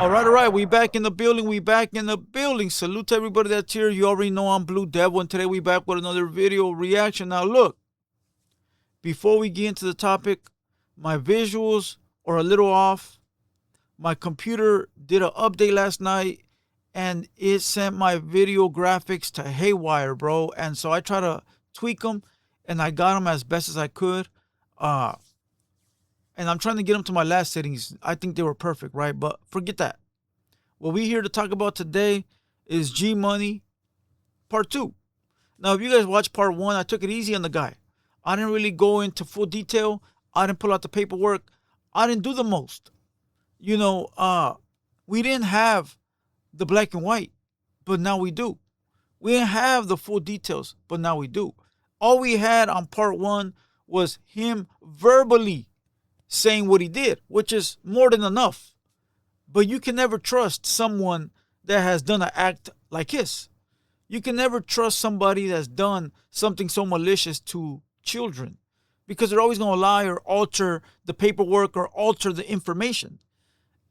All right. We back in the building. We back in the building. Salute to everybody that's here. You already know I'm Blue Devil, and today we back with another video reaction. Now, look, before we get into the topic, my visuals are a little off. My computer did an update last night, and it sent my video graphics to haywire, bro. And so I try to tweak them, and I got them as best as I could. Uh, and I'm trying to get them to my last settings. I think they were perfect, right? But forget that. What we here to talk about today is G Money Part 2. Now, if you guys watched Part 1, I took it easy on the guy. I didn't really go into full detail. I didn't pull out the paperwork. I didn't do the most. We didn't have the black and white, but now we do. We didn't have the full details, but now we do. All we had on Part 1 was him verbally saying what he did, which is more than enough. But you can never trust someone that has done an act like his. You can never trust somebody that's done something so malicious to children because they're always going to lie or alter the paperwork or alter the information.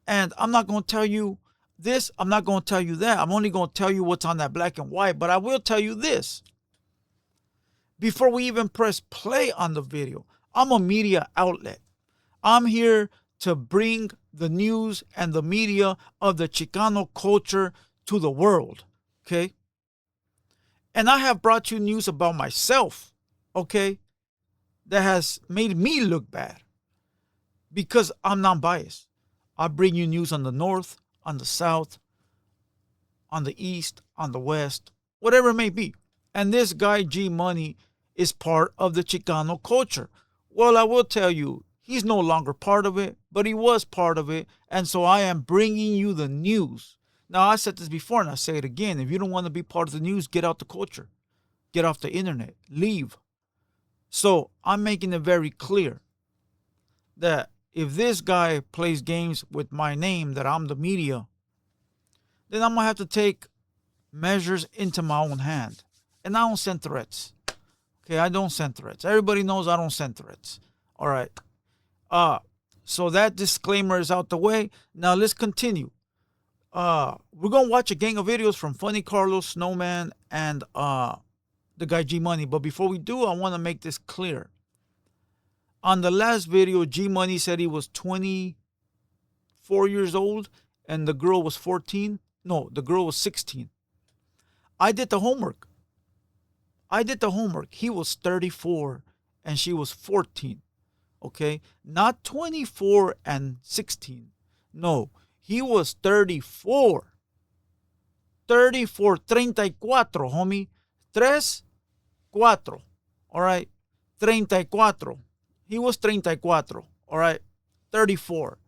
And I'm not going to tell you this. I'm not going to tell you that. I'm only going to tell you what's on that black and white. But I will tell you this. Before we even press play on the video, I'm a media outlet. I'm here to bring the news and the media of the Chicano culture to the world, okay? And I have brought you news about myself, okay, that has made me look bad because I'm non-biased. I bring you news on the north, on the south, on the east, on the west, whatever it may be. And this guy, G Money, is part of the Chicano culture. Well, I will tell you, he's no longer part of it, but he was part of it. And so I am bringing you the news. Now, I said this before and I say it again. If you don't want to be part of the news, get out the culture. Get off the internet. Leave. So I'm making it very clear that if this guy plays games with my name, that I'm the media, then I'm going to have to take measures into my own hand. And I don't send threats. Okay, I don't send threats. Everybody knows I don't send threats. All right. So that disclaimer is out the way. Now let's continue. We're gonna watch a gang of videos from Funny Carlos, Snowman, and the guy G Money. But before we do, I want to make this clear. On the last video, G Money said he was 24 years old and the girl was 14. No, the girl was 16. I did the homework. He was 34 and she was 14. Okay, not 24 and 16. No, he was 34. 34, 34, homie. 3, 4. All right, 34. He was 34. All right, 34.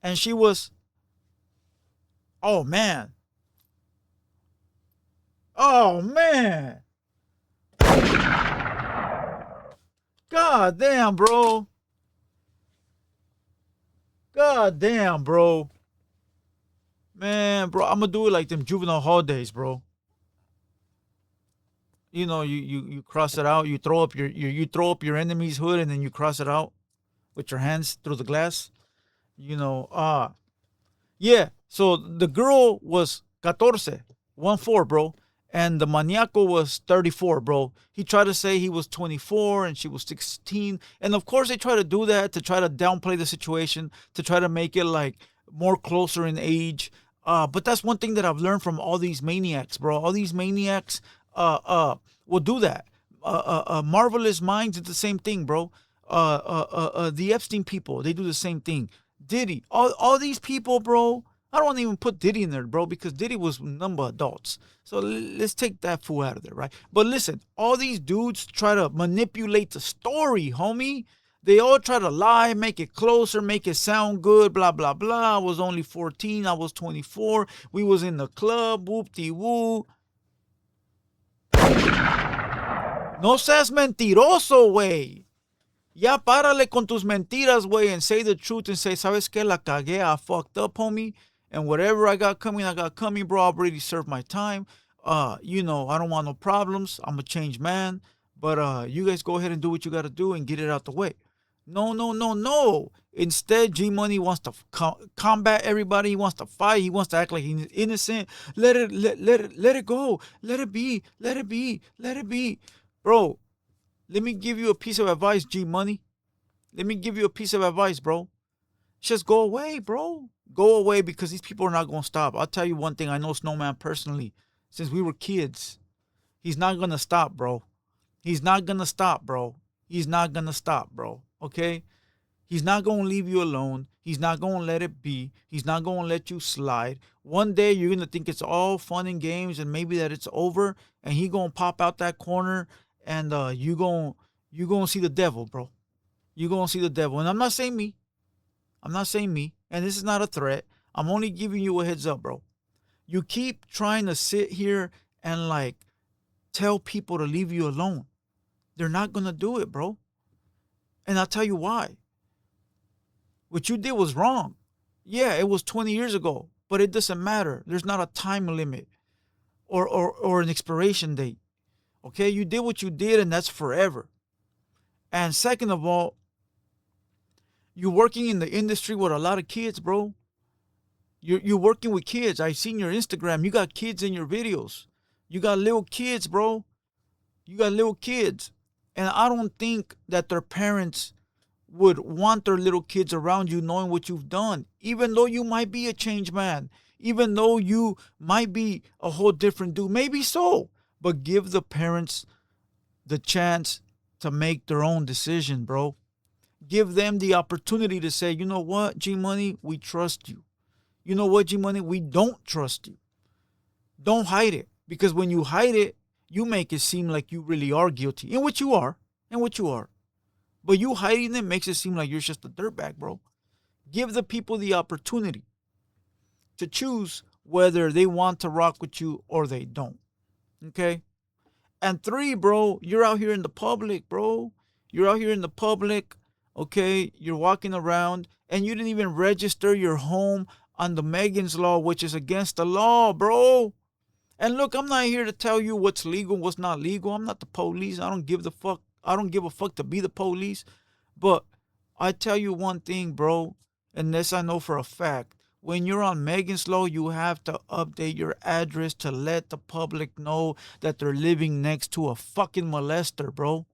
And she was, oh man. Oh man. God damn, bro. God damn, bro. Man, bro, I'm gonna do it like them juvenile hall days, bro. You know, you cross it out, you throw up you throw up your enemy's hood and then you cross it out with your hands through the glass. Yeah. So the girl was 14, 1-4, bro. And the maniaco was 34, bro. He tried to say he was 24 and she was 16. And of course they try to do that to try to downplay the situation, to try to make it like more closer in age. But that's one thing that I've learned from all these maniacs, bro. All these maniacs will do that. Marvelous Minds did the same thing, bro. The Epstein people, they do the same thing. Diddy, all these people, bro. I don't even put Diddy in there, bro, because Diddy was number adults. So let's take that fool out of there, right? But listen, all these dudes try to manipulate the story, homie. They all try to lie, make it closer, make it sound good, blah, blah, blah. I was only 14, I was 24. We was in the club, whoop-de-woo. No seas mentiroso, güey. Ya párale con tus mentiras, güey, and say the truth and say, ¿sabes qué? La cagué, I fucked up, homie. And whatever I got coming, bro. I've already served my time. I don't want no problems. I'm a changed man. But you guys go ahead and do what you got to do and get it out the way. No, no, no, no. Instead, G Money wants to combat everybody. He wants to fight. He wants to act like he's innocent. Let it go. Let it be. Let it be. Let it be. Bro, let me give you a piece of advice, G Money. Let me give you a piece of advice, bro. Just go away, bro. Go away because these people are not going to stop. I'll tell you one thing. I know Snowman personally since we were kids. He's not going to stop, bro. He's not going to stop, bro. He's not going to stop, bro. Okay? He's not going to leave you alone. He's not going to let it be. He's not going to let you slide. One day you're going to think it's all fun and games and maybe that it's over and he going to pop out that corner and you going to see the devil, bro. You're going to see the devil. And I'm not saying me. I'm not saying me. And this is not a threat. I'm only giving you a heads up, bro. You keep trying to sit here and like tell people to leave you alone. They're not going to do it, bro. And I'll tell you why. What you did was wrong. Yeah, it was 20 years ago, but it doesn't matter. There's not a time limit or an expiration date. Okay, you did what you did, and that's forever. And second of all, you're working in the industry with a lot of kids, bro. You're working with kids. I've seen your Instagram. You got kids in your videos. You got little kids, bro. You got little kids. And I don't think that their parents would want their little kids around you knowing what you've done, even though you might be a changed man, even though you might be a whole different dude. Maybe so, but give the parents the chance to make their own decision, bro. Give them the opportunity to say, you know what, G Money, we trust you. You know what, G Money, we don't trust you. Don't hide it, because when you hide it, you make it seem like you really are guilty, in which you are, in which you are. But you hiding it makes it seem like you're just a dirtbag, bro. Give the people the opportunity to choose whether they want to rock with you or they don't. Okay? And three, bro, you're out here in the public, bro. You're out here in the public, okay? You're walking around and you didn't even register your home on the Megan's Law, which is against the law, bro. And look, I'm not here to tell you what's legal, what's not legal. I'm not the police. I don't give a fuck to be the police. But I tell you one thing, bro, and this I know for a fact. When you're on Megan's Law, you have to update your address to let the public know that they're living next to a fucking molester, bro.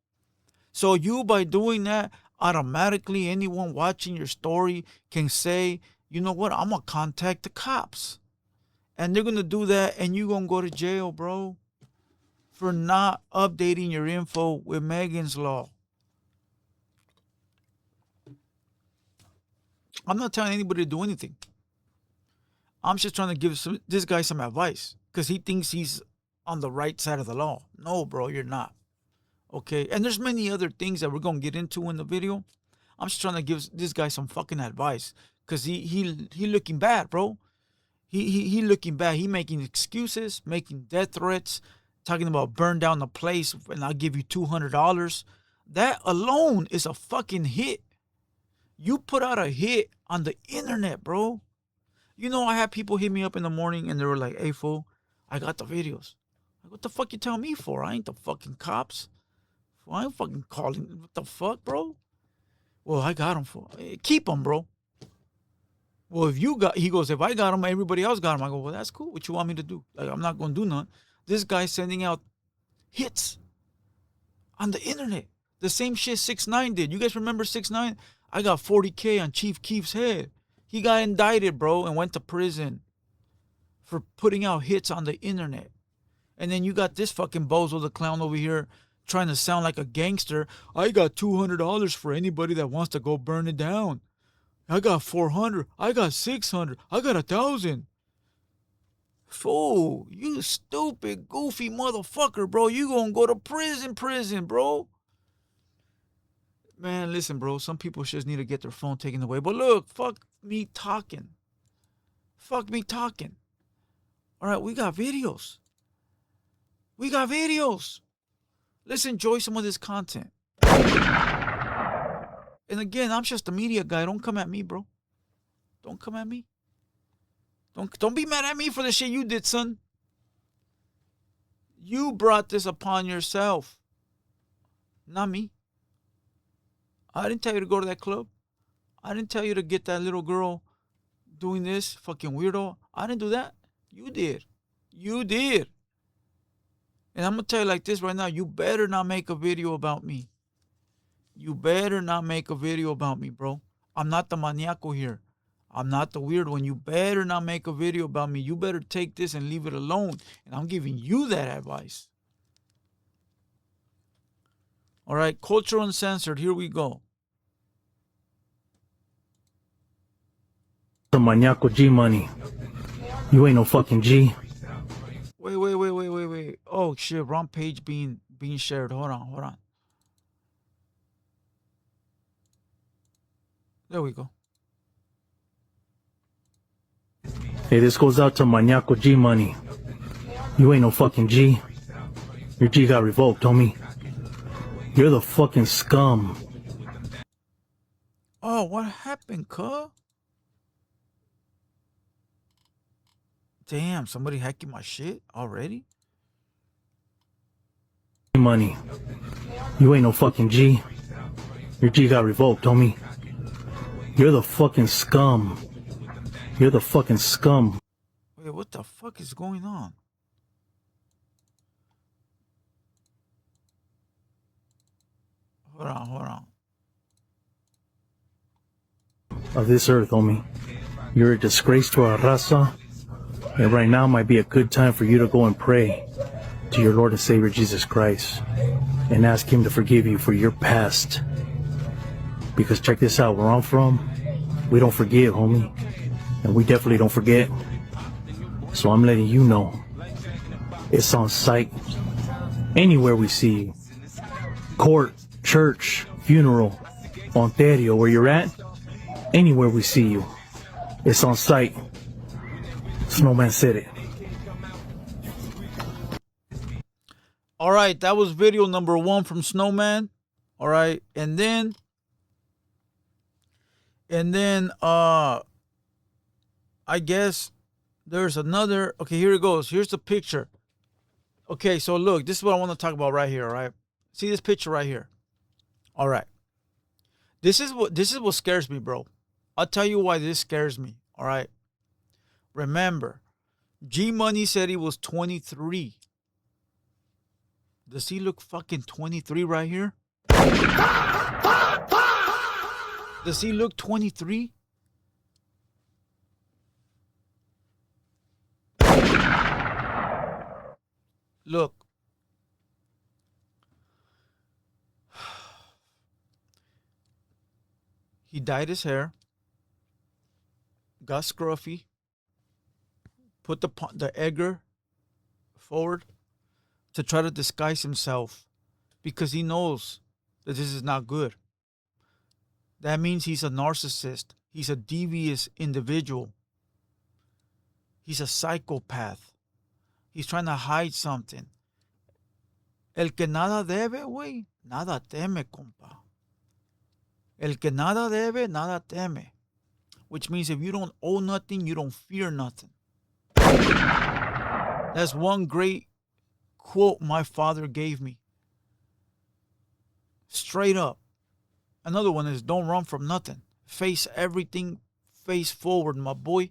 So you, by doing that, automatically anyone watching your story can say, you know what, I'm going to contact the cops. And they're going to do that and you're going to go to jail, bro, for not updating your info with Megan's Law. I'm not telling anybody to do anything. I'm just trying to give this guy some advice because he thinks he's on the right side of the law. No, bro, you're not. Okay? And there's many other things that we're going to get into in the video. I'm just trying to give this guy some fucking advice because he looking bad, bro. He looking bad. He making excuses, making death threats, talking about burn down the place and I'll give you $200. That alone is a fucking hit. You put out a hit on the internet, bro. You know, I had people hit me up in the morning and they were like, hey, fool, I got the videos. Like, what the fuck you tell me for? I ain't the fucking cops. I ain't fucking calling. What the fuck, bro? Well, I got them for. Keep them, bro. Well, if you got, he goes, if I got them, everybody else got them. I go, well, that's cool. What you want me to do? Like, I'm not going to do nothing. This guy's sending out hits on the internet. The same shit 6ix9ine did. You guys remember 6ix9ine? I got 40K on Chief Keef's head. He got indicted, bro, and went to prison for putting out hits on the internet. And then you got this fucking bozo the clown over here trying to sound like a gangster. I got $200 for anybody that wants to go burn it down. I got 400. I got 600. I got 1,000. Fool, you stupid, goofy motherfucker, bro. You gonna go to prison, bro. Man, listen, bro. Some people just need to get their phone taken away. But look, fuck me talking. Fuck me talking. All right, we got videos. We got videos. Let's enjoy some of this content. And again, I'm just a media guy. Don't come at me, bro. Don't come at me. Don't be mad at me for the shit you did, son. You brought this upon yourself. Not me. I didn't tell you to go to that club. I didn't tell you to get that little girl doing this, fucking weirdo. I didn't do that. You did. You did. And I'm going to tell you like this right now. You better not make a video about me. You better not make a video about me, bro. I'm not the maniaco here. I'm not the weird one. You better not make a video about me. You better take this and leave it alone. And I'm giving you that advice. All right, Culture Uncensored. Here we go. The maniaco G money. You ain't no fucking G. Wait. Oh shit, wrong page being shared. Hold on. There we go. Hey, this goes out to maniaco G money. You ain't no fucking G. Your G got revoked, homie. You're the fucking scum. Oh, what happened, cuh? Damn, somebody hacking my shit already? Money. You ain't no fucking G. Your G got revoked, homie. You're the fucking scum. You're the fucking scum. Wait, what the fuck is going on? Hold on. Of this earth, homie. You're a disgrace to our raza. And right now might be a good time for you to go and pray to your Lord and Savior Jesus Christ and ask him to forgive you for your past. Because check this out, where I'm from, we don't forgive, homie. And we definitely don't forget. So I'm letting you know. It's on sight. Anywhere we see you. Court, church, funeral, Ontario, where you're at. Anywhere we see you. It's on sight. Snowman said it. All right, that was video number 1 from Snowman. All right, and then I guess there's another. Okay, here it goes. Here's the picture. Okay, so look, this is what I want to talk about right here. All right, see this picture right here. All right, this is what scares me, bro. I'll tell you why this scares me. All right, remember, G Money said he was 23. Does he look fucking 23 right here? Does he look 23? Look. He dyed his hair, got scruffy, put the Edgar forward to try to disguise himself because he knows that this is not good. That means he's a narcissist. He's a devious individual. He's a psychopath. He's trying to hide something. El que nada debe, güey, nada teme, compa. El que nada debe, nada teme. Which means if you don't owe nothing, you don't fear nothing. That's one great quote my father gave me. Straight up. Another one is don't run from nothing. Face everything, face forward, my boy.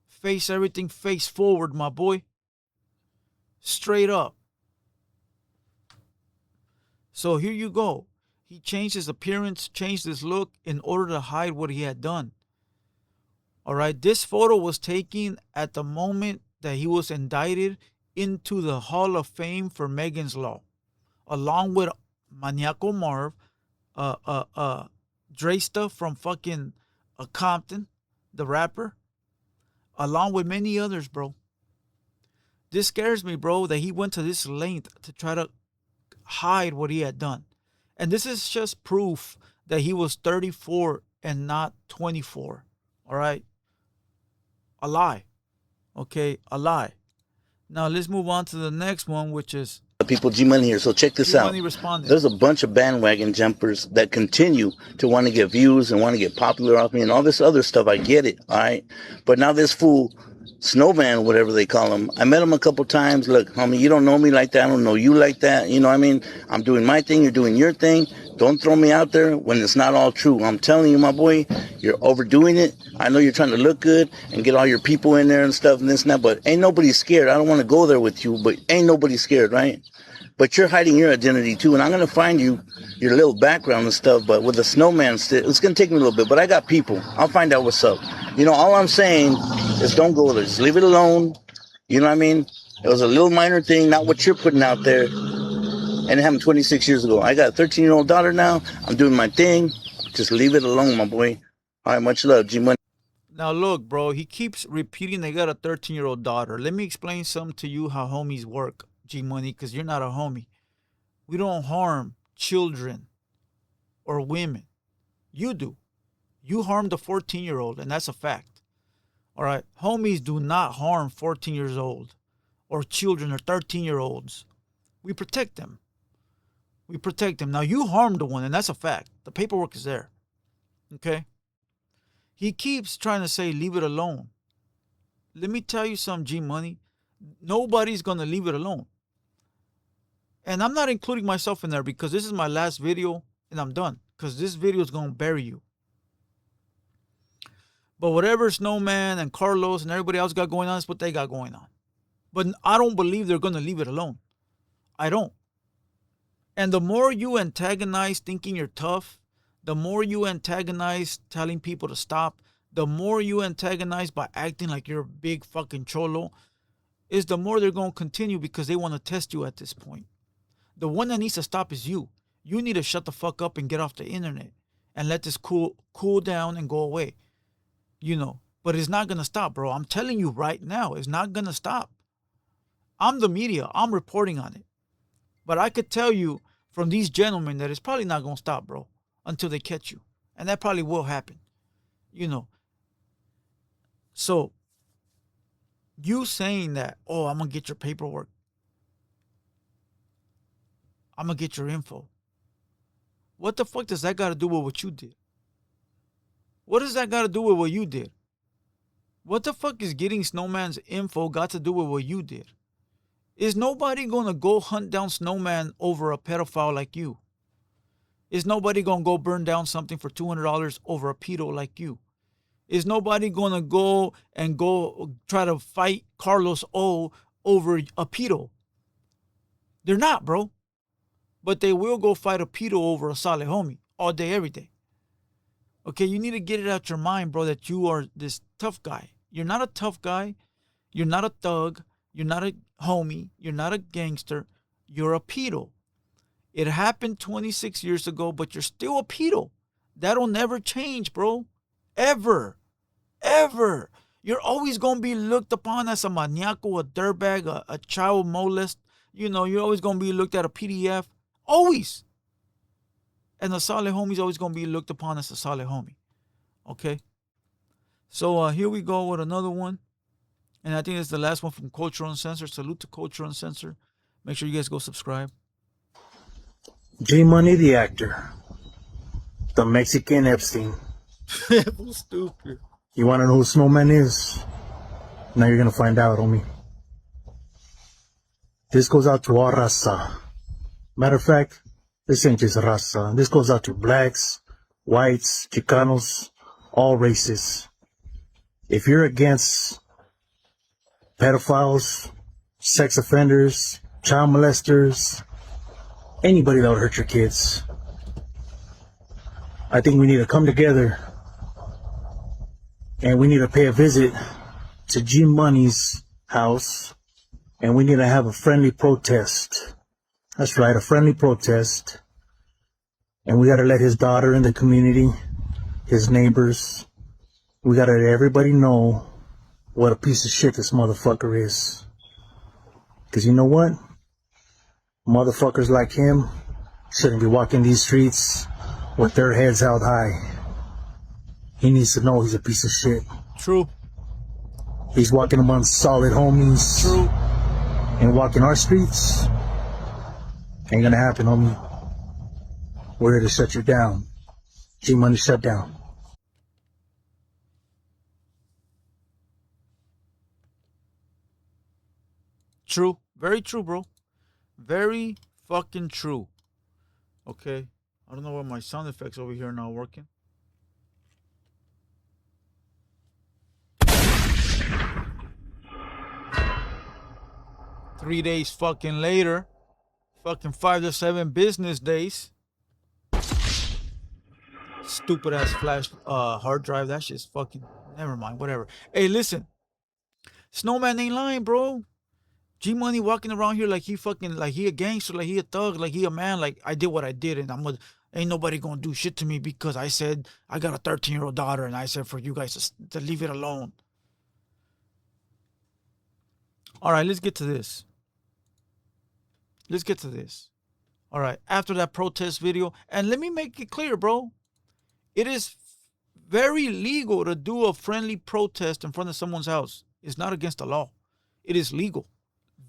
Face everything, face forward, my boy. Straight up. So here you go. He changed his appearance, changed his look in order to hide what he had done. All right, this photo was taken at the moment that he was indicted into the Hall of Fame for Megan's Law, along with Maniaco Marv, Dresta from fucking Compton, the rapper, along with many others, bro. This scares me, bro, that he went to this length to try to hide what he had done. And this is just proof that he was 34 and not 24. All right? A lie. Okay? A lie. Now, let's move on to the next one, which is... People, G-Money here. So check this out. There's a bunch of bandwagon jumpers that continue to want to get views and want to get popular off me and all this other stuff. I get it, all right? But now this fool, Snowman, whatever they call him, I met him a couple times. Look, homie, you don't know me like that. I don't know you like that. You know what I mean? I'm doing my thing. You're doing your thing. Don't throw me out there when it's not all true. I'm telling you, my boy, you're overdoing it. I know you're trying to look good and get all your people in there and stuff and this and that, but ain't nobody scared. I don't want to go there with you, but ain't nobody scared, right? But you're hiding your identity too, and I'm going to find you, your little background and stuff, but with the Snowman, it's going to take me a little bit, but I got people. I'll find out what's up. You know, all I'm saying is don't go there. Just leave it alone. You know what I mean? It was a little minor thing, not what you're putting out there. And it happened 26 years ago. I got a 13-year-old daughter now. I'm doing my thing. Just leave it alone, my boy. All right, much love, G-Money. Now look, bro, he keeps repeating they got a 13-year-old daughter. Let me explain something to you how homies work, G-Money, because you're not a homie. We don't harm children or women. You do. You harmed a 14-year-old, and that's a fact. All right? Homies do not harm 14 years old or children or 13-year-olds. We protect them. We protect them. Now, you harmed the one, and that's a fact. The paperwork is there. Okay? He keeps trying to say, leave it alone. Let me tell you something, G-Money. Nobody's going to leave it alone. And I'm not including myself in there because this is my last video, and I'm done. Because this video is going to bury you. But whatever Snowman and Carlos and everybody else got going on is what they got going on. But I don't believe they're going to leave it alone. I don't. And the more you antagonize thinking you're tough, the more you antagonize telling people to stop, the more you antagonize by acting like you're a big fucking cholo, is the more they're going to continue because they want to test you at this point. The one that needs to stop is you. You need to shut the fuck up and get off the internet and let this cool down and go away. You know, but it's not going to stop, bro. I'm telling you right now, it's not going to stop. I'm the media. I'm reporting on it. But I could tell you from these gentlemen that it's probably not going to stop, bro, until they catch you. And that probably will happen. You know. So, you saying that, oh, I'm going to get your paperwork. I'm going to get your info. What the fuck does that got to do with what you did? What does that got to do with what you did? What the fuck is getting Snowman's info got to do with what you did? Is nobody going to go hunt down Snowman over a pedophile like you? Is nobody going to go burn down something for $200 over a pedo like you? Is nobody going to go try to fight Carlos O over a pedo? They're not, bro. But they will go fight a pedo over a solid homie all day, every day. Okay, you need to get it out your mind, bro, that you are this tough guy. You're not a tough guy. You're not a thug. You're not a homie. You're not a gangster. You're a pedo. It happened 26 years ago, but you're still a pedo. That'll never change, bro. Ever. Ever. You're always going to be looked upon as a maniaco, a dirtbag, a child molest. You know, you're always going to be looked at a PDF. Always. And a solid homie's always going to be looked upon as a solid homie. Okay? So here we go with another one. And I think it's the last one from Culture Uncensored. Salute to Culture Uncensored. Make sure you guys go subscribe. J-Money the actor. The Mexican Epstein. Stupid. You want to know who Snowman is? Now you're going to find out, homie. This goes out to all raza. Matter of fact, this ain't just raza. This goes out to blacks, whites, Chicanos, all races. If you're against pedophiles, sex offenders, child molesters, anybody that would hurt your kids, I think we need to come together and we need to pay a visit to G Money's house and we need to have a friendly protest. That's right, a friendly protest. And we got to let his daughter in the community, his neighbors, we got to let everybody know what a piece of shit this motherfucker is. Because you know what? Motherfuckers like him shouldn't be walking these streets with their heads held high. He needs to know he's a piece of shit. True. He's walking among solid homies. True. And walking our streets ain't gonna happen, homie. We're here to shut you down. G-Money shut down. True. Very true, bro. Very fucking true. Okay. I don't know why my sound effects over here are not working. Three days fucking later, fucking 5 to 7 business days. Stupid ass flash hard drive. That shit's fucking, never mind, whatever. Hey, listen, Snowman ain't lying, bro. G Money walking around here like he fucking, like he a gangster, like he a thug, like he a man, like I did what I did, and ain't nobody gonna do shit to me because I said I got a 13-year-old daughter, and I said for you guys to leave it alone. All right, let's get to this. All right, after that protest video, and let me make it clear, bro. It is very legal to do a friendly protest in front of someone's house. It's not against the law. It is legal.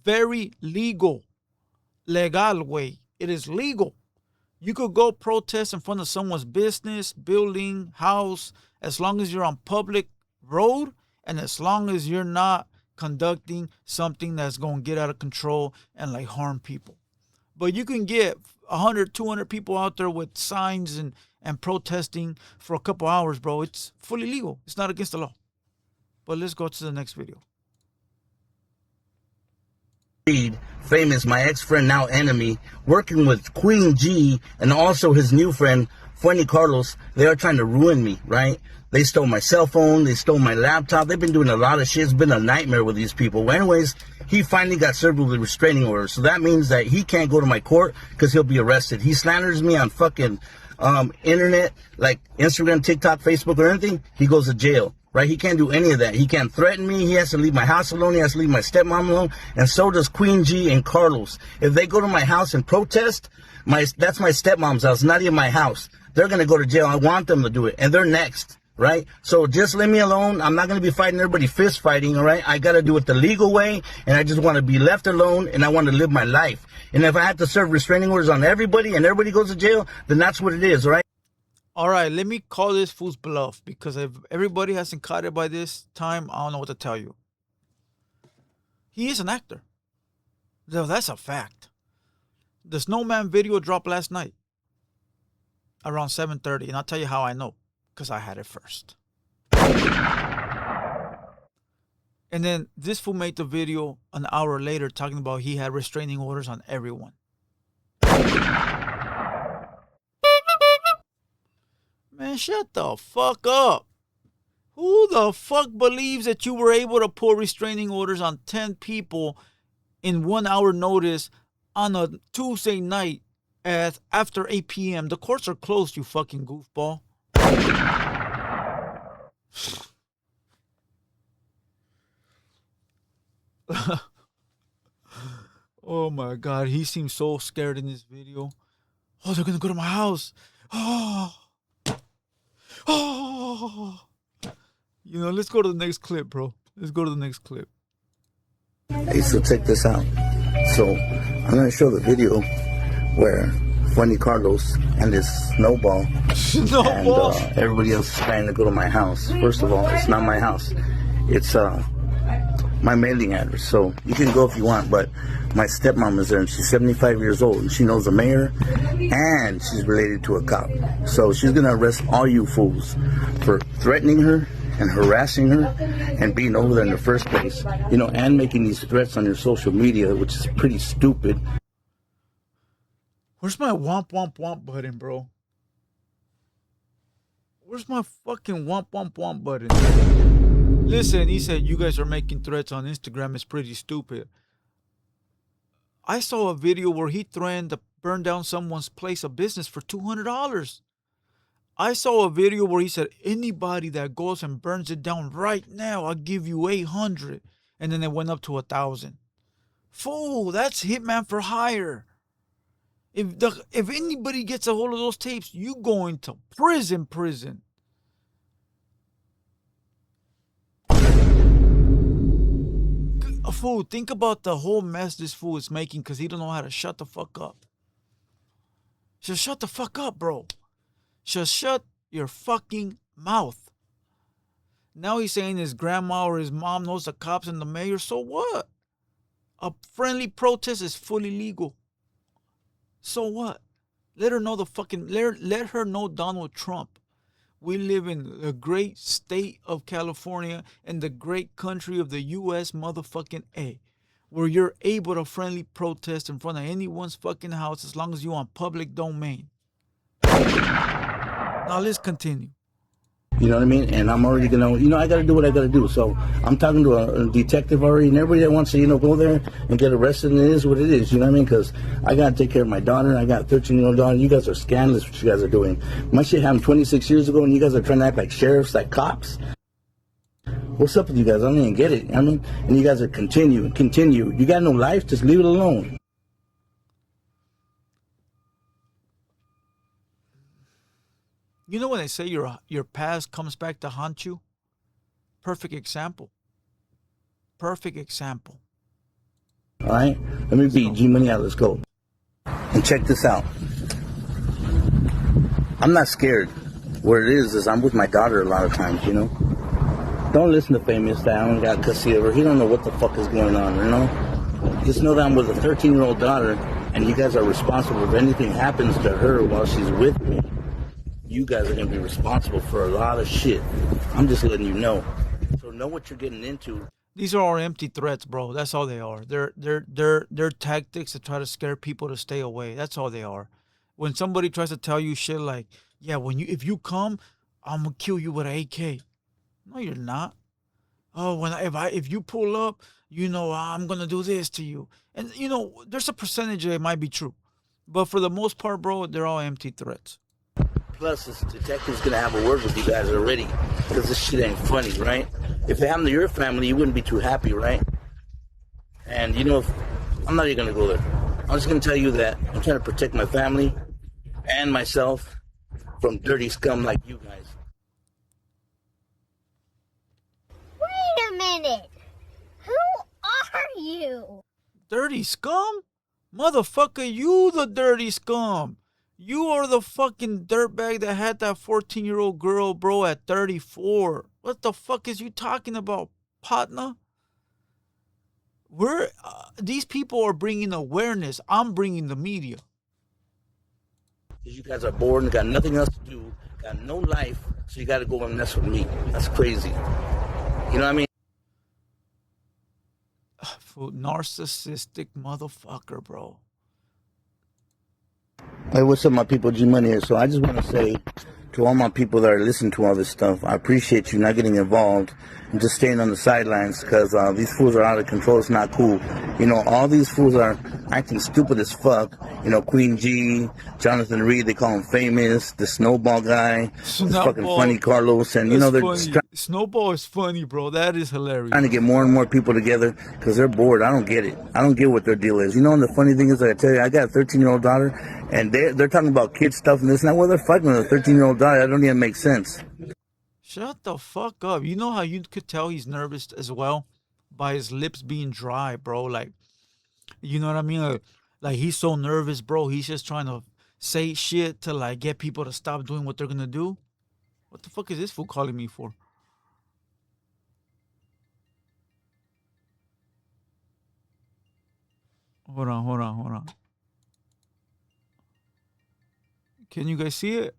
Very legal. Legal way. It is legal. You could go protest in front of someone's business, building, house, as long as you're on public road and as long as you're not conducting something that's going to get out of control and like harm people. But you can get 100, 200 people out there with signs and protesting for a couple hours, bro. It's fully legal. It's not against the law. But let's go to the next video. Famous, my ex-friend, now enemy, working with Queen G and also his new friend, Fuente Carlos. They are trying to ruin me, right? They stole my cell phone. They stole my laptop. They've been doing a lot of shit. It's been a nightmare with these people. Well, anyways, he finally got served with a restraining order. So that means that he can't go to my court because he'll be arrested. He slanders me on fucking internet, like Instagram, TikTok, Facebook, or anything. He goes to jail, right? He can't do any of that. He can't threaten me. He has to leave my house alone. He has to leave my stepmom alone. And so does Queen G and Carlos. If they go to my house and protest, that's my stepmom's house, not even my house. They're going to go to jail. I want them to do it. And they're next. Right? So just leave me alone. I'm not going to be fighting everybody fist fighting, all right? I got to do it the legal way, and I just want to be left alone, and I want to live my life. And if I have to serve restraining orders on everybody and everybody goes to jail, then that's what it is, all right? All right, let me call this fool's bluff, because if everybody hasn't caught it by this time, I don't know what to tell you. He is an actor. That's a fact. The Snowman video dropped last night around 7:30, and I'll tell you how I know. Because I had it first. And then this fool made the video an hour later talking about he had restraining orders on everyone. Man, shut the fuck up. Who the fuck believes that you were able to pull restraining orders on 10 people in 1 hour notice on a Tuesday night after 8 p.m.? The courts are closed, you fucking goofball. Oh my God, he seems so scared in this video. Oh, they're gonna go to my house. Oh. You know, let's go to the next clip, bro. Let's go to the next clip. Hey, so check this out. So I'm gonna show the video where Fuente Carlos and his snowball and everybody else is trying to go to my house. First of all, it's not my house. It's my mailing address. So you can go if you want, but my stepmom is there and she's 75 years old and she knows the mayor and she's related to a cop. So she's gonna arrest all you fools for threatening her and harassing her and being over there in the first place. You know, and making these threats on your social media, which is pretty stupid. Where's my womp womp womp button, bro? Where's my fucking womp womp womp button? Listen, he said you guys are making threats on Instagram. It's pretty stupid. I saw a video where he threatened to burn down someone's place of business for $200. I saw a video where he said anybody that goes and burns it down right now, I'll give you $800. And then it went up to $1,000. Fool, that's hitman for hire. If anybody gets a hold of those tapes, you going to prison. A fool, think about the whole mess this fool is making because he don't know how to shut the fuck up. Just shut the fuck up, bro. Just shut your fucking mouth. Now he's saying his grandma or his mom knows the cops and the mayor. So what? A friendly protest is fully legal. So what? Let her know let her know Donald Trump. We live in the great state of California and the great country of the U.S. motherfucking A, where you're able to friendly protest in front of anyone's fucking house as long as you're on public domain. Now let's continue. You know what I mean? And I'm already gonna, I gotta do what I gotta do. So I'm talking to a detective already, and everybody that wants to, go there and get arrested, and it is what it is. You know what I mean? Because I gotta take care of my daughter. I got a 13-year-old daughter. You guys are scandalous what you guys are doing. My shit happened 26 years ago, and you guys are trying to act like sheriffs, like cops. What's up with you guys? I don't even get it. And you guys are continue. You got no life, just leave it alone. You know when they say your past comes back to haunt you? Perfect example. Perfect example. All right? Let me beat G-Money out. Let's go. And check this out. I'm not scared. What it is I'm with my daughter a lot of times, Don't listen to Famous that I don't got custody of her. He don't know what the fuck is going on, Just know that I'm with a 13-year-old daughter, and you guys are responsible if anything happens to her while she's with me. You guys are going to be responsible for a lot of shit. I'm just letting you know. So know what you're getting into. These are all empty threats, bro. That's all they are. They're tactics to try to scare people to stay away. That's all they are. When somebody tries to tell you shit like, yeah, if you come, I'm gonna kill you with an AK. No, you're not. Oh, if you pull up, I'm gonna do this to you. And there's a percentage that it might be true, but for the most part, bro, they're all empty threats. Plus, this detective's gonna have a word with you guys already, because this shit ain't funny, right? If it happened to your family, you wouldn't be too happy, right? And I'm not even gonna go there. I'm just gonna tell you that I'm trying to protect my family and myself from dirty scum like you guys. Wait a minute. Who are you? Dirty scum? Motherfucker, you the dirty scum. You are the fucking dirtbag that had that 14-year-old girl, bro, at 34. What the fuck is you talking about, partner? These people are bringing awareness. I'm bringing the media. You guys are bored and got nothing else to do, got no life, so you got to go and mess with me. That's crazy. You know what I mean? Narcissistic motherfucker, bro. Hey, what's up, my people? G-Money here. So I just want to say to all my people that are listening to all this stuff, I appreciate you not getting involved and just staying on the sidelines, because these fools are out of control. It's not cool. All these fools are acting stupid as fuck. Queen G, Jonathan Reed, they call him Famous, the Snowball guy, this fucking funny Carlos, and they're Snowball is funny, bro. That is hilarious. Trying to get more and more people together because they're bored. I don't get it. I don't get what their deal is. And the funny thing is, like I tell you, I got a 13-year-old daughter, and they're talking about kid stuff and this and that. Well, they're fighting with a 13-year-old daughter. That don't even make sense. Shut the fuck up. You know how you could tell he's nervous as well? By his lips being dry, bro. Like, you know what I mean? Like he's so nervous, bro. He's just trying to say shit to like get people to stop doing what they're gonna do. What the fuck is this fool calling me for? Hold on. Can you guys see it?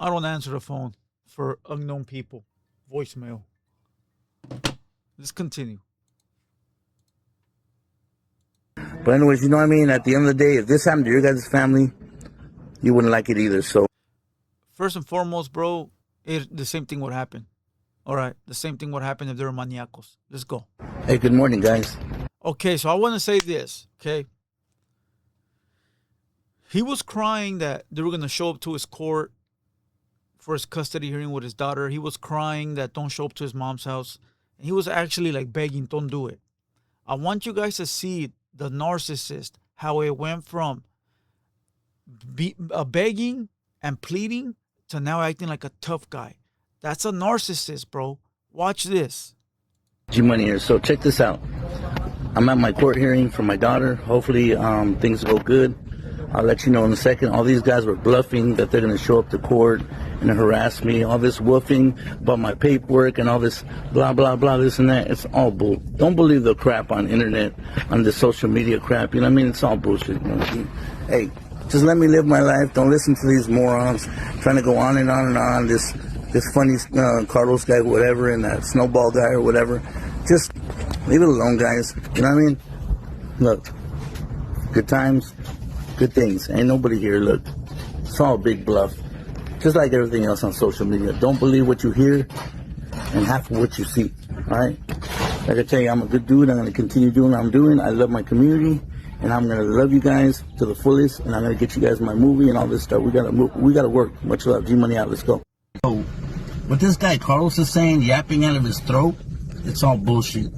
I don't answer the phone for unknown people. Voicemail. Let's continue. But anyways, you know what I mean? At the end of the day, if this happened to your guys' family, you wouldn't like it either. So first and foremost, bro, the same thing would happen. All right, the same thing would happen if they were maniacos. Let's go. Hey, good morning, guys. Okay, so I want to say this, okay? He was crying that they were going to show up to his court for his custody hearing with his daughter. He was crying that don't show up to his mom's house. And he was actually like begging, don't do it. I want you guys to see the narcissist, how it went from begging and pleading to now acting like a tough guy. That's a narcissist, bro. Watch this. G-Money here. So check this out. I'm at my court hearing for my daughter. Hopefully things go good. I'll let you know in a second. All these guys were bluffing that they're going to show up to court and harass me, all this woofing about my paperwork and all this blah, blah, blah, this and that. It's all bull. Don't believe the crap on internet, on the social media crap, you know what I mean? It's all bullshit, you know what I mean? Hey, just let me live my life. Don't listen to these morons trying to go on and on and on. This funny Carlos guy, whatever, and that Snowball guy or whatever. Just leave it alone, guys. You know what I mean? Look, good times, good things. Ain't nobody here, look. It's all a big bluff. Just like everything else on social media. Don't believe what you hear and half of what you see, all right? Like I tell you, I'm a good dude. I'm going to continue doing what I'm doing. I love my community, and I'm going to love you guys to the fullest, and I'm going to get you guys my movie and all this stuff. We got to work. Much love. G-Money out. Let's go. So, what this guy Carlos is saying, yapping out of his throat, it's all bullshit.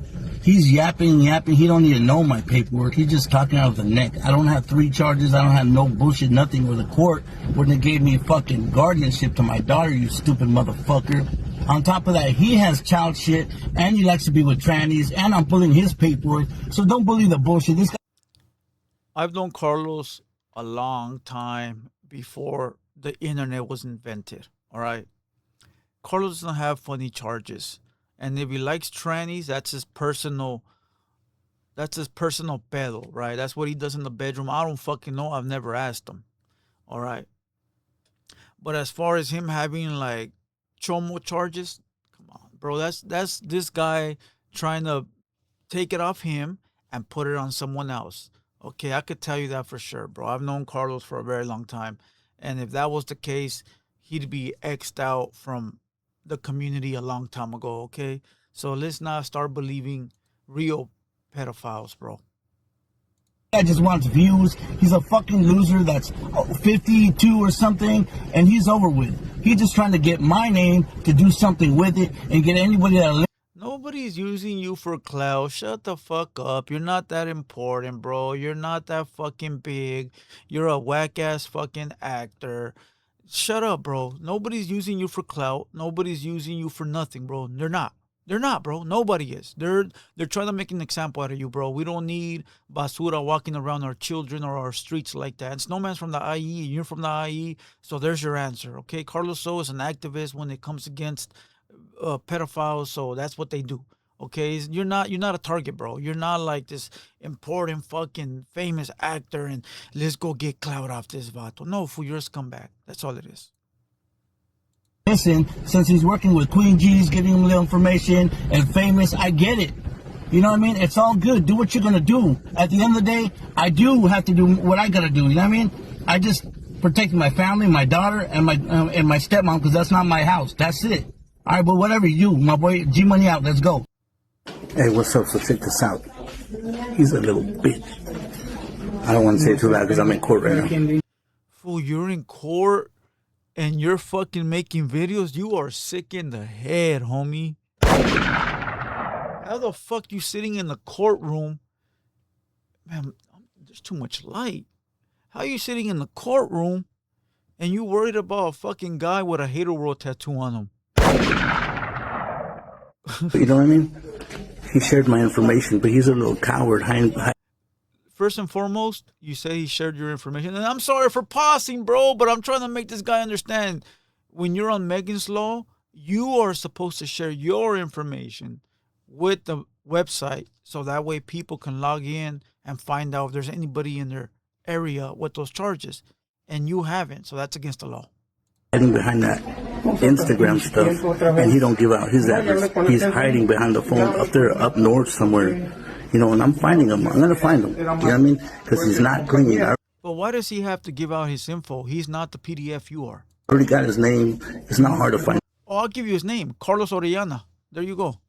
He's yapping. He don't even know my paperwork. He's just talking out of the neck. I don't have 3 charges. I don't have no bullshit, nothing with the court when they gave me fucking guardianship to my daughter, you stupid motherfucker. On top of that, he has child shit, and he likes to be with trannies, and I'm pulling his paperwork. So don't believe the bullshit. This guy. I've known Carlos a long time before the internet was invented, all right? Carlos doesn't have funny charges. And if he likes trannies, that's his personal pedo, right? That's what he does in the bedroom. I don't fucking know. I've never asked him. All right. But as far as him having like chomo charges, come on, bro. That's this guy trying to take it off him and put it on someone else. Okay, I could tell you that for sure, bro. I've known Carlos for a very long time. And if that was the case, he'd be X'd out from the community a long time ago, okay? So let's not start believing real pedophiles, bro. I just wants views. He's a fucking loser that's 52 or something, and he's over with. He's just trying to get my name to do something with it and get anybody that... Nobody's using you for clout. Shut the fuck up. You're not that important, bro. You're not that fucking big. You're a whack-ass fucking actor. Shut up, bro. Nobody's using you for clout. Nobody's using you for nothing, bro. They're not. They're not, bro. Nobody is. They're trying to make an example out of you, bro. We don't need basura walking around our children or our streets like that. And Snowman's from the IE, and you're from the IE, so there's your answer, okay? Carlos So is an activist when it comes against pedophiles, so that's what they do. Okay, you're not a target, bro. You're not like this important fucking famous actor and let's go get clout off this vato. No, fool, you're a scumbag. That's all it is. Listen, since he's working with Queen G's, giving him little information and famous, I get it. You know what I mean? It's all good. Do what you're gonna do. At the end of the day, I do have to do what I gotta do. You know what I mean? I just protect my family, my daughter, and my stepmom, because that's not my house. That's it. All right, but whatever you, my boy, G-Money out. Let's go. Hey, what's up? So check this out. He's a little bitch. I don't want to say it too loud because I'm in court right now. Fool, you're in court and you're fucking making videos? You are sick in the head, homie. How the fuck you sitting in the courtroom? Man, there's too much light. How you sitting in the courtroom and you worried about a fucking guy with a Hater World tattoo on him? You know what I mean? He shared my information, but he's a little coward. First and foremost, you say he shared your information. And I'm sorry for pausing, bro, but I'm trying to make this guy understand. When you're on Megan's Law, you are supposed to share your information with the website so that way people can log in and find out if there's anybody in their area with those charges. And you haven't, so that's against the law. Hiding behind that Instagram stuff, and he don't give out his address. He's hiding behind the phone up there, up north somewhere. You know, and I'm finding him. I'm going to find him. You know what I mean? Because he's not clean. But why does he have to give out his info? He's not the PDF you are. I already got his name. It's not hard to find. Oh, I'll give you his name. Carlos Orellana. There you go.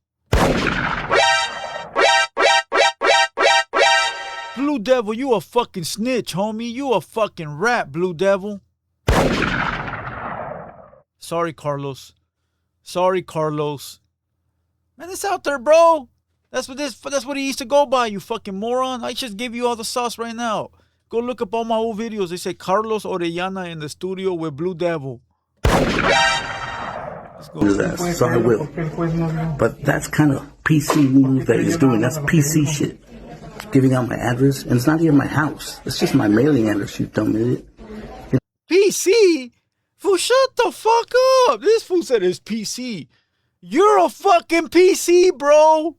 Blue Devil, you a fucking snitch, homie. You a fucking rat, Blue Devil. Sorry, Carlos. Sorry, Carlos. Man, it's out there, bro. That's what he used to go by, you fucking moron. I just gave you all the sauce right now. Go look up all my old videos. They say Carlos Orellana in the studio with Blue Devil. Let's go. So I will. But that's kind of PC move that he's doing. That's PC shit. Giving out my address, and it's not even my house. It's just my mailing address, you dumb idiot. PC? Fool, shut the fuck up. This fool said it's PC. You're a fucking PC, bro.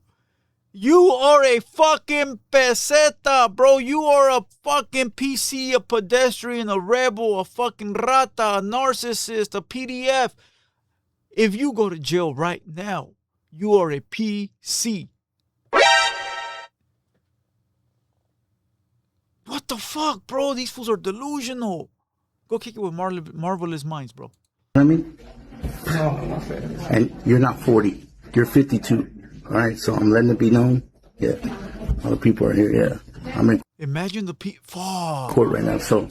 You are a fucking peseta, bro. You are a fucking PC, a pedestrian, a rebel, a fucking rata, a narcissist, a PDF. If you go to jail right now, you are a PC. What the fuck, bro? These fools are delusional. Go kick it with Marvelous Minds, bro. I mean, and you're not 40. You're 52. All right, so I'm letting it be known. Yeah, all the people are here. Yeah, I'm in. Imagine the court right now. So,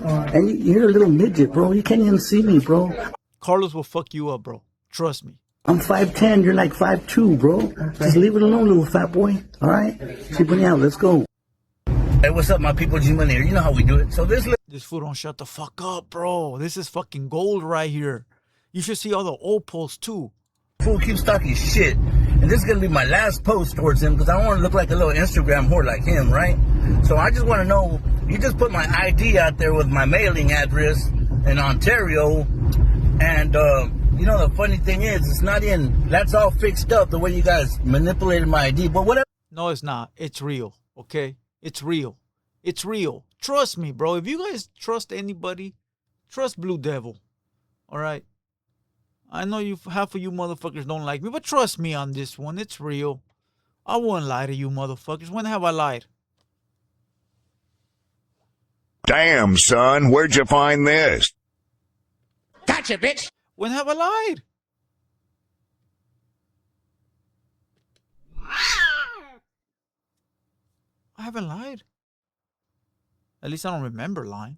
and you're a little midget, bro. You can't even see me, bro. Carlos will fuck you up, bro. Trust me. I'm 5'10". You're like 5'2", bro. Just leave it alone, little fat boy. All right, keep it out. Let's go. Hey, what's up, my people? G-Money here. You know how we do it. So this fool don't shut the fuck up, bro. This is fucking gold right here. You should see all the old posts too. Fool keeps talking shit. And this is going to be my last post towards him because I don't want to look like a little Instagram whore like him, right? So I just want to know, you just put my ID out there with my mailing address in Ontario. And, you know, the funny thing is, it's not in, that's all fixed up the way you guys manipulated my ID. But whatever. No, it's not. It's real, okay? It's real. It's real. Trust me, bro. If you guys trust anybody, trust Blue Devil, all right? I know half of you motherfuckers don't like me, but trust me on this one. It's real. I wouldn't lie to you motherfuckers. When have I lied? Damn, son, where'd you find this? Gotcha, bitch. When have I lied? I haven't lied. At least I don't remember lying.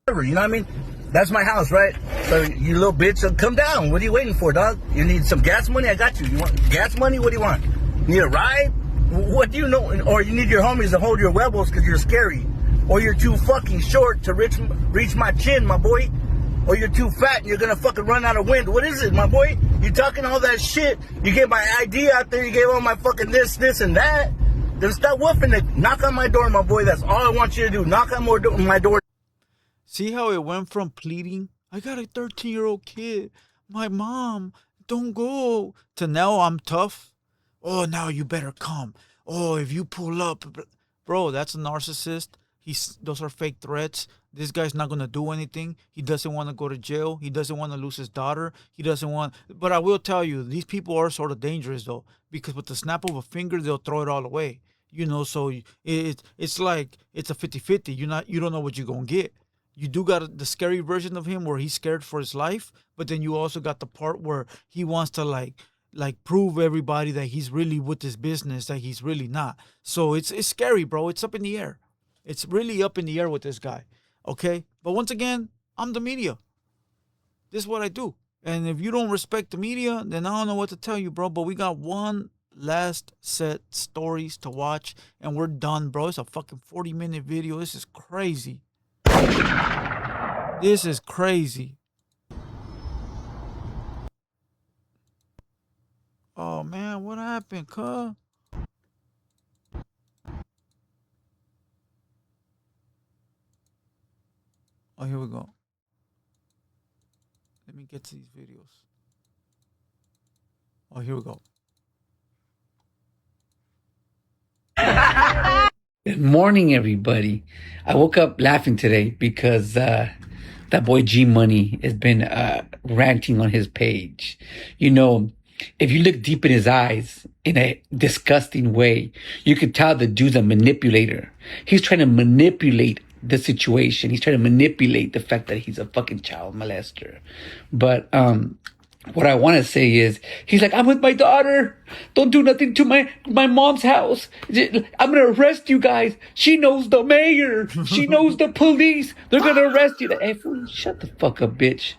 You know what I mean? That's my house, right? So you little bitch, so come down. What are you waiting for, dog? You need some gas money? I got you. You want gas money? What do you want? Need a ride? What do you know? Or you need your homies to hold your webbles because you're scary. Or you're too fucking short to reach my chin, my boy. Or you're too fat and you're gonna fucking run out of wind. What is it, my boy? You talking all that shit. You gave my ID out there. You gave all my fucking this, and that. Then stop woofing it. Knock on my door, my boy. That's all I want you to do. Knock on my door. See how it went from pleading, I got a 13-year-old kid, my mom, don't go, to now I'm tough. Oh, now you better come. Oh, if you pull up. Bro, that's a narcissist. Those are fake threats. This guy's not going to do anything. He doesn't want to go to jail. He doesn't want to lose his daughter. He doesn't want. But I will tell you, these people are sort of dangerous, though, because with the snap of a finger, they'll throw it all away. You know, so it's like it's a 50-50. You don't know what you're going to get. You do got the scary version of him where he's scared for his life, but then you also got the part where he wants to like prove everybody that he's really with this business, that he's really not. So it's scary, bro. It's up in the air. It's really up in the air with this guy. Okay? But once again, I'm the media. This is what I do. And if you don't respect the media, then I don't know what to tell you, bro. But we got one last set stories to watch and we're done, bro. It's a fucking 40-minute video. This is crazy. This is crazy. Oh man, what happened, cuz? Oh, here we go. Let me get to these videos. Oh, here we go. Good morning, everybody. I woke up laughing today because that boy G Money has been ranting on his page. You know, if you look deep in his eyes in a disgusting way, you could tell the dude's a manipulator. He's trying to manipulate the situation. He's trying to manipulate the fact that he's a fucking child molester. But what I want to say is, he's like, I'm with my daughter. Don't do nothing to my mom's house. I'm going to arrest you guys. She knows the mayor. She knows the police. They're going to arrest you. Hey, fool, shut the fuck up, bitch.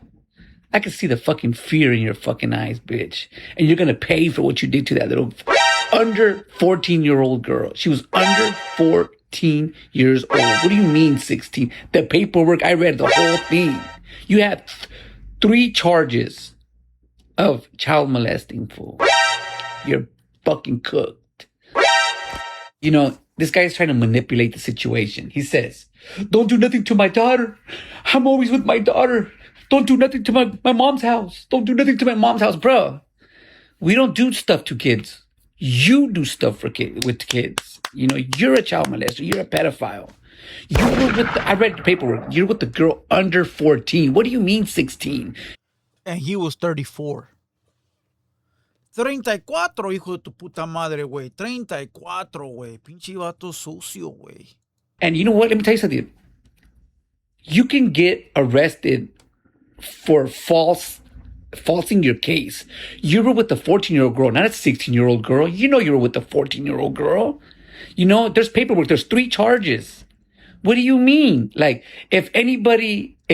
I can see the fucking fear in your fucking eyes, bitch. And you're going to pay for what you did to that little under 14-year-old girl. She was under 14 years old. What do you mean 16? The paperwork, I read the whole thing. You have 3 charges of child molesting, fool. You're fucking cooked. You know, this guy's trying to manipulate the situation. He says, don't do nothing to my daughter. I'm always with my daughter. Don't do nothing to my mom's house. Don't do nothing to my mom's house, bro. We don't do stuff to kids. You do stuff for with kids. You know, you're a child molester. You're a pedophile. You were with I read the paperwork. You're with the girl under 14. What do you mean 16? And he was 34. 34, hijo de tu puta madre, güey. 34, güey. Pinche vato sucio, güey. And you know what? Let me tell you something. You can get arrested for falsing your case. You were with a 14-year-old girl, not a 16-year-old girl. You know you were with a 14-year-old girl. You know, there's paperwork. There's 3 charges. What do you mean? Like, if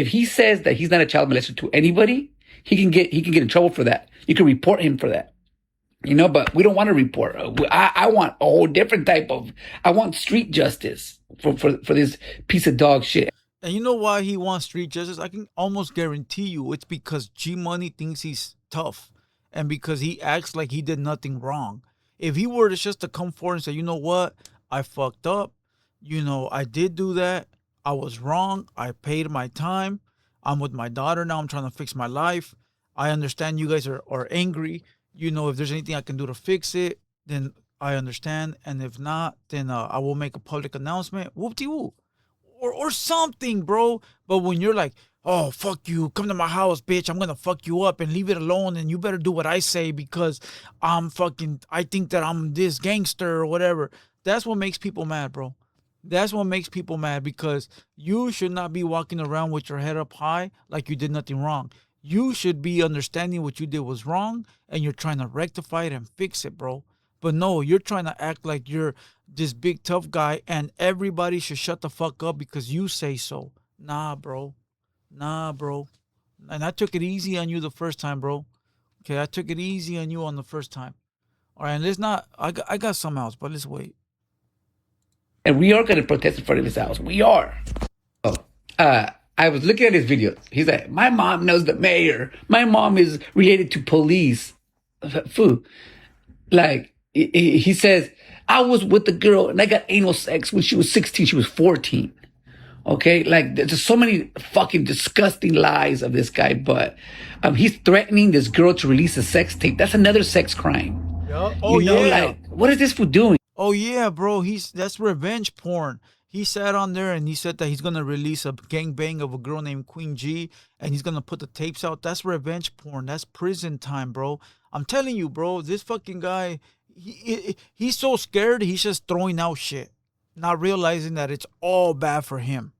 he says that he's not a child molester to anybody, he can get in trouble for that. You can report him for that. You know, but we don't want to report. I want a whole different type of. I want street justice for this piece of dog shit. And you know why he wants street justice? I can almost guarantee you it's because G Money thinks he's tough, and because he acts like he did nothing wrong. If he were just to come forward and say, you know what, I fucked up. You know, I did do that. I was wrong. I paid my time. I'm with my daughter now. I'm trying to fix my life. I understand you guys are angry. You know, if there's anything I can do to fix it, then I understand. And if not, then I will make a public announcement. Whoop-de-whoop. Or something, bro. But when you're like, oh, fuck you, come to my house, bitch, I'm going to fuck you up and leave it alone. And you better do what I say because I think that I'm this gangster or whatever. That's what makes people mad, bro. That's what makes people mad, because you should not be walking around with your head up high like you did nothing wrong. You should be understanding what you did was wrong and you're trying to rectify it and fix it, bro. But no, you're trying to act like you're this big tough guy and everybody should shut the fuck up because you say so. Nah, bro. Nah, bro. And I took it easy on you the first time, bro. Okay, I took it easy on you on the first time. All right, and let's not. I got something else, but let's wait. And we are going to protest in front of his house. We are. Oh, I was looking at his videos. He's like, my mom knows the mayor. My mom is related to police. Foo. Like, he says, I was with the girl and I got anal sex when she was 16. She was 14. Okay? Like, there's so many fucking disgusting lies of this guy. But he's threatening this girl to release a sex tape. That's another sex crime. Yeah. Oh, you know, yeah. like, what is this fool doing? Oh yeah, bro. That's revenge porn. He sat on there and he said that he's gonna release a gangbang of a girl named Queen G, and he's gonna put the tapes out. That's revenge porn. That's prison time, bro. I'm telling you, bro. This fucking guy, he's so scared. He's just throwing out shit, not realizing that it's all bad for him.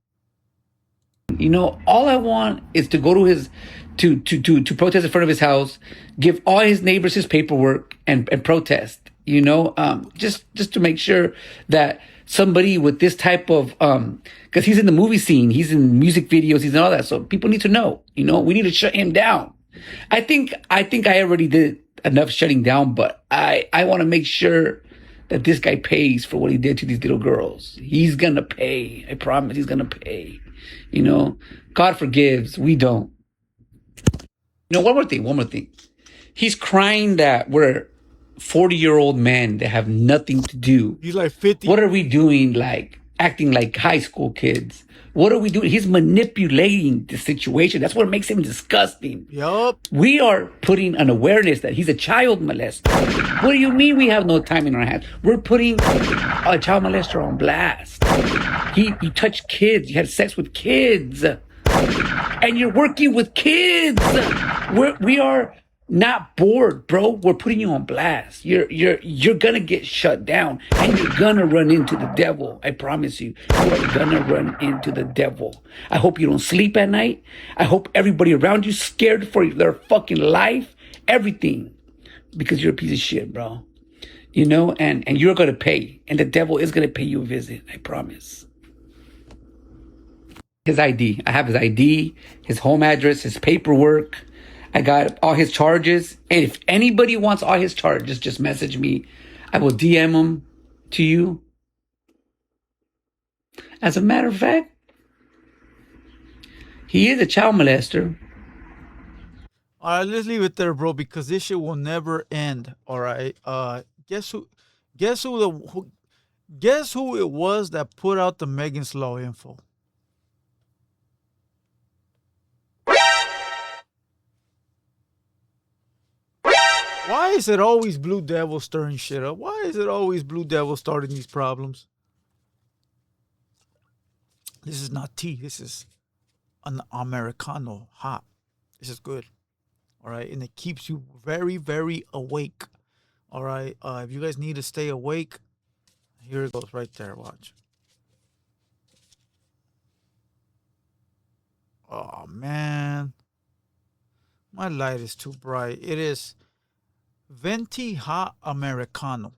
You know, all I want is to go to his to protest in front of his house, give all his neighbors his paperwork and protest. You know, just to make sure that somebody with this type of because he's in the movie scene, he's in music videos, he's in all that. So people need to know. You know, we need to shut him down. I think I already did enough shutting down, but I want to make sure that this guy pays for what he did to these little girls. He's gonna pay. I promise, he's gonna pay. You know, God forgives. We don't. You know, one more thing. He's crying that we're 40-year-old men that have nothing to do. He's like 50. What are we doing? Like acting like high school kids. What are we doing? He's manipulating the situation. That's what makes him disgusting. Yup. We are putting an awareness that he's a child molester. What do you mean we have no time in our hands? We're putting a child molester on blast. He touched kids. You had sex with kids. And you're working with kids. We are not bored, bro. We're putting you on blast. You're gonna get shut down and you're gonna run into the devil. I promise you. You are gonna run into the devil. I hope you don't sleep at night. I hope everybody around you scared for their fucking life. Everything. Because you're a piece of shit, bro. You know, and you're gonna pay. And the devil is gonna pay you a visit. I promise. His ID. I have his ID, his home address, his paperwork. I got all his charges. And if anybody wants all his charges, just message me. I will DM them to you. As a matter of fact, he is a child molester. All right, let's leave it there, bro, because this shit will never end. All right. Guess who it was that put out the Megan's Law info? Why is it always Blue Devil stirring shit up? Why is it always Blue Devil starting these problems? This is not tea. This is an Americano hot. This is good. All right. And it keeps you very, very awake. All right. If you guys need to stay awake, here it goes right there. Watch. Oh, man. My light is too bright. It is Venti Hot Americano.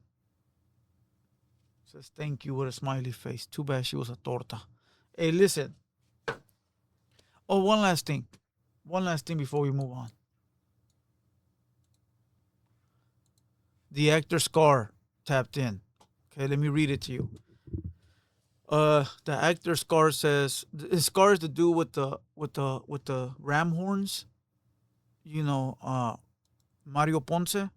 Says thank you with a smiley face. Too bad she was a torta. Hey, listen. Oh, one last thing. One last thing before we move on. The actor Scar tapped in. Okay, let me read it to you. The actor Scar says Scar is the dude with the ram horns. You know, Mario Ponce.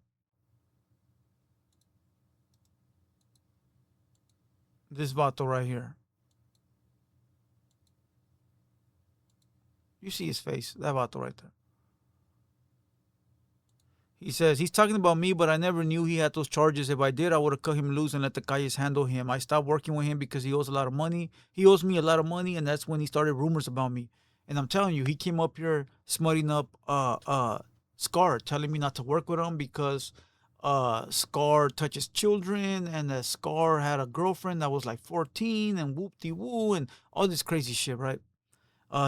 This vato right here. You see his face. That vato right there. He says, he's talking about me, but I never knew he had those charges. If I did, I would have cut him loose and let the calles handle him. I stopped working with him because he owes a lot of money. He owes me a lot of money, and that's when he started rumors about me. And I'm telling you, he came up here smutting up Scar, telling me not to work with him because Scar touches children, and that Scar had a girlfriend that was like 14, and whoop-de-woo, and all this crazy shit, right?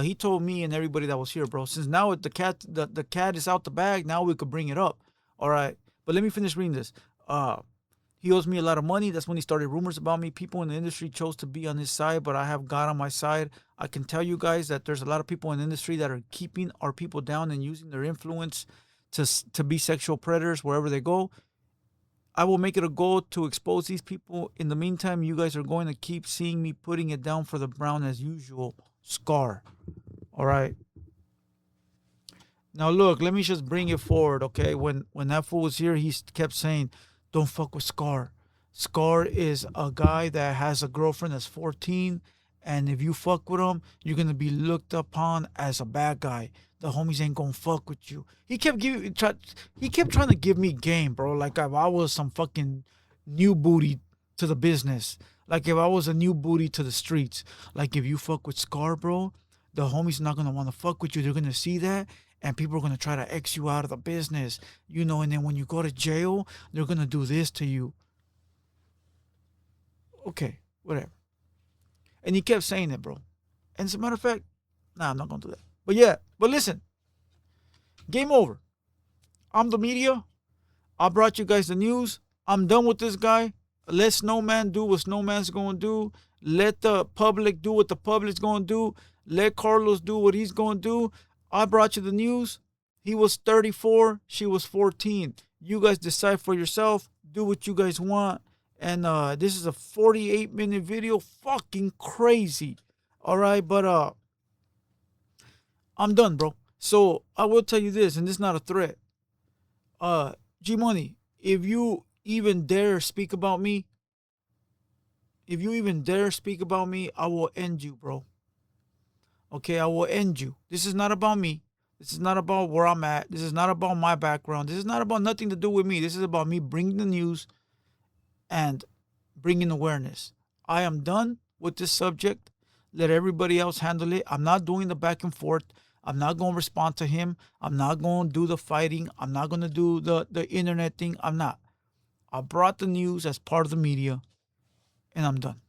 He told me and everybody that was here, bro, since now the cat is out the bag, now we could bring it up. All right. But let me finish reading this. He owes me a lot of money. That's when he started rumors about me. People in the industry chose to be on his side, but I have God on my side. I can tell you guys that there's a lot of people in the industry that are keeping our people down and using their influence to be sexual predators wherever they go. I will make it a goal to expose these people. In the meantime, you guys are going to keep seeing me putting it down for the brown as usual. Scar. All right. Now look, let me just bring it forward, okay? When that fool was here, he kept saying, "Don't fuck with Scar. Scar is a guy that has a girlfriend that's 14, and if you fuck with him, you're gonna be looked upon as a bad guy. The homies ain't gonna fuck with you." He kept trying to give me game, bro. Like if I was some fucking new booty to the business. Like if I was a new booty to the streets. Like if you fuck with Scar, bro, the homies not gonna want to fuck with you. They're gonna see that, and people are gonna try to X you out of the business, you know. And then when you go to jail, they're gonna do this to you. Okay, whatever. And he kept saying it, bro. And as a matter of fact, nah, I'm not gonna do that. But yeah, but listen, game over. I'm the media. I brought you guys the news. I'm done with this guy. Let Snowman do what Snowman's gonna do. Let the public do what the public's gonna do. Let Carlos do what he's gonna do. I brought you the news. He was 34. She was 14. You guys decide for yourself. Do what you guys want. And this is a 48-minute video. Fucking crazy. All right, but I'm done, bro. So I will tell you this, and this is not a threat. G Money, if you even dare speak about me, I will end you, bro. Okay, I will end you. This is not about me. This is not about where I'm at. This is not about my background. This is not about nothing to do with me. This is about me bringing the news and bringing awareness. I am done with this subject. Let everybody else handle it. I'm not doing the back and forth. I'm not going to respond to him. I'm not going to do the fighting. I'm not going to do the internet thing. I'm not. I brought the news as part of the media, and I'm done.